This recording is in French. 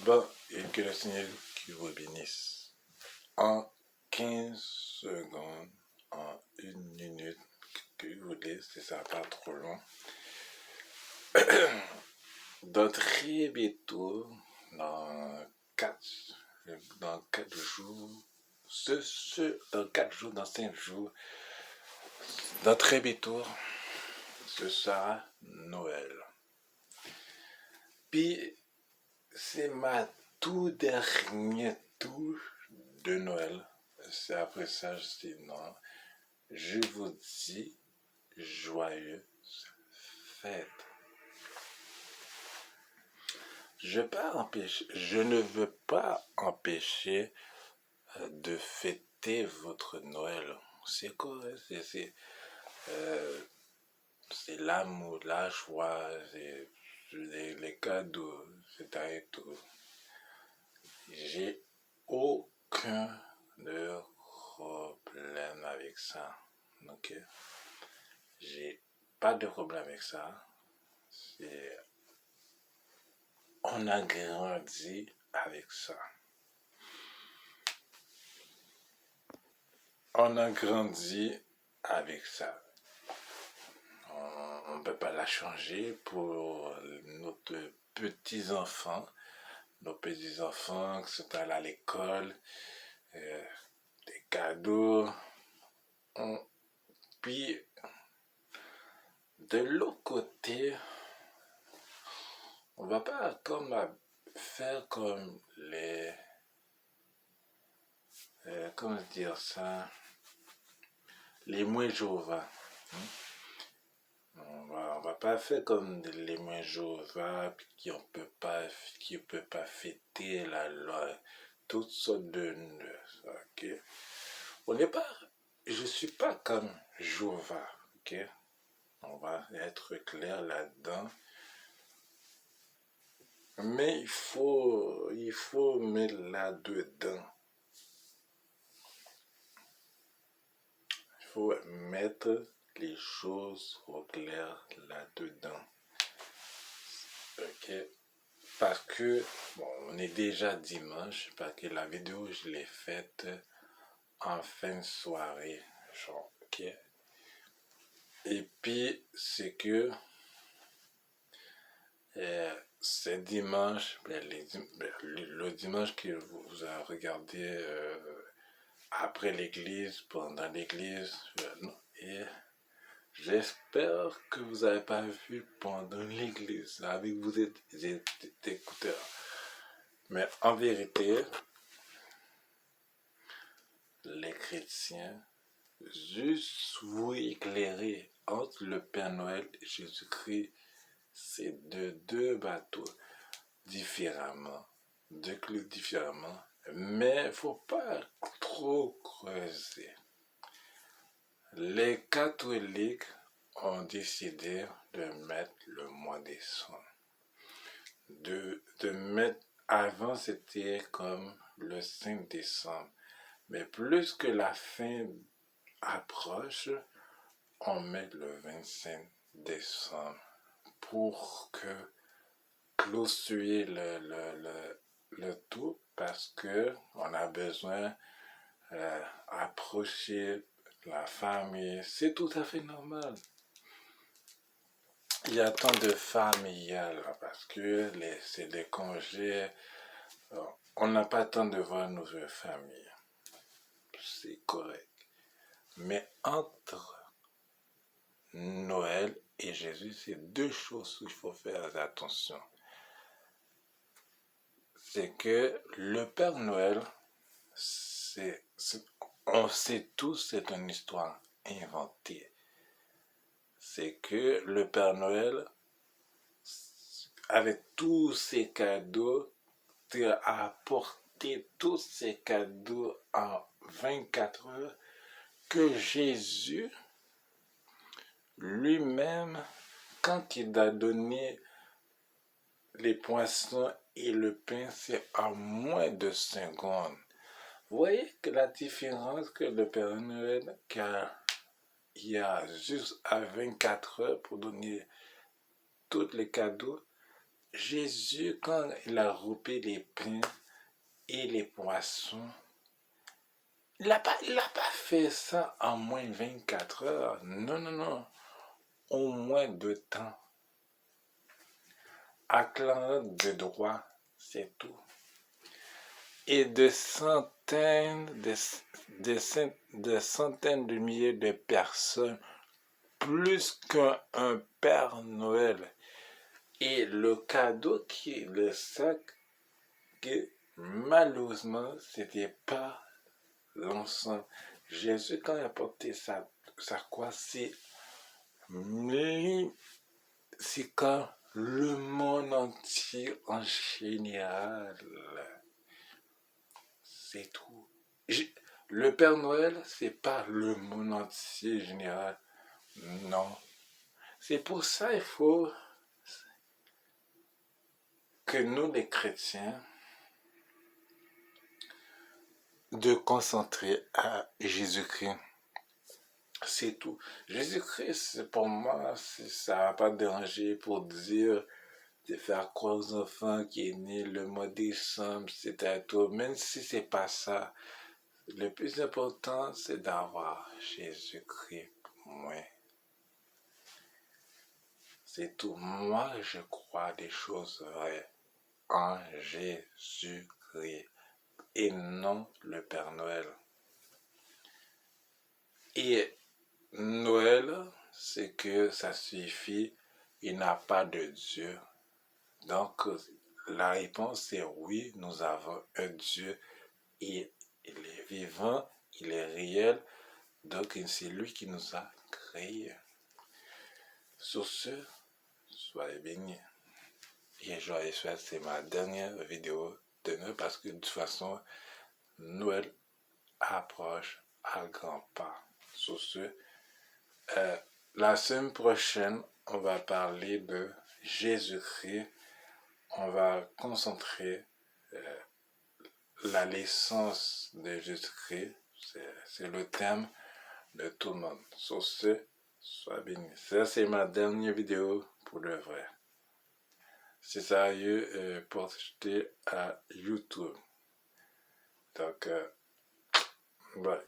Bon, et que le Seigneur qui vous bénisse. En 15 secondes, en 1 minute, que vous laisse, c'est ça, pas trop long. Dans très bientôt, dans 4, dans 4 jours, dans 4 jours, dans 5 jours, dans très bientôt, ce sera Noël. Puis, c'est ma tout dernière touche de Noël. C'est après ça, sinon, je vous dis joyeuse fête. Je ne veux pas empêcher de fêter votre Noël. C'est correct, c'est l'amour, la joie, c'est les cadeaux, c'est tout. J'ai aucun problème avec ça. Ok? J'ai pas de problème avec ça. On a grandi avec ça. On a grandi avec ça. On ne peut pas la changer pour nos petits-enfants. Nos petits-enfants qui sont allés à l'école, des cadeaux. Puis, de l'autre côté, on va pas faire comme comment dire ça, les moins Jéhovah. On va pas faire comme les moins Jéhovah qui ne peut pas fêter la loi, toutes sortes de nœuds. Ok? On n'est pas, je suis pas comme Jéhovah. Ok? On va être clair là-dedans. Mais il faut mettre là-dedans. Il faut mettre les choses au clair là-dedans. Ok? Parce que, bon, on est déjà dimanche, parce que la vidéo, je l'ai faite en fin de soirée. Genre, ok? Et puis, c'est que c'est dimanche, le dimanche que vous avez regardé après l'église, pendant l'église, et j'espère que vous n'avez pas vu pendant l'église avec vos écouteurs. Mais en vérité, les chrétiens, juste vous éclairer entre le Père Noël et Jésus-Christ, c'est deux bateaux différemment, deux clubs différemment, mais il ne faut pas trop creuser. Les catholiques ont décidé de mettre le mois de décembre. De mettre, avant c'était comme le 5 décembre, mais plus que la fin approche, on met le 25 décembre pour que clôturer le tout, parce que on a besoin d'approcher la famille. C'est tout à fait normal. Il y a tant de familial parce que c'est des congés. On n'a pas le temps de voir nos familles. C'est correct. Mais entre Noël et Jésus, c'est deux choses qu'il faut faire attention. C'est que le Père Noël, on sait tous, c'est une histoire inventée. C'est que le Père Noël, avec tous ses cadeaux, a apporté tous ses cadeaux en 24 heures, que Jésus lui-même, quand il a donné les poissons et le pain, c'est en moins de secondes. Vous voyez que la différence que le Père Noël, il y a juste à 24 heures pour donner tous les cadeaux, Jésus, quand il a groupé les pains et les poissons, il n'a pas fait ça en moins 24 heures. Non, non, non. Au moins de temps. Acclamant de droit, c'est tout. Et de centaines de milliers de personnes, plus qu'un Père Noël. Et le cadeau le sac, que malheureusement, c'était pas l'ensemble. Jésus, quand il a porté sa croix, c'est quand le monde entier en général, c'est tout. Le Père Noël, c'est pas le monde entier général. Non. C'est pour ça il faut que nous, les chrétiens, de concentrer à Jésus-Christ. C'est tout. Jésus-Christ, pour moi, ça n'a pas dérangé pour dire de faire croire aux enfants qui est né le mois de décembre, c'était tout. Même si c'est pas ça, le plus important, c'est d'avoir Jésus-Christ. Ouais. C'est tout. Moi, je crois des choses vraies en Jésus-Christ et non le Père Noël. Et Noël, c'est que ça signifie il n'a pas de Dieu. Donc, la réponse est oui, nous avons un Dieu et il est vivant, il est réel. Donc, c'est lui qui nous a créés. Sur ce, soyez bénis. Et joyeux fête, c'est ma dernière vidéo de Noël parce que de toute façon, Noël approche à grands pas. Sur ce, la semaine prochaine, on va parler de Jésus-Christ. On va concentrer la naissance de Jésus-Christ. C'est le thème de tout le monde. Sur ce, sois béni. Ça, c'est ma dernière vidéo pour le vrai. C'est sérieux posté à YouTube. Donc, bye.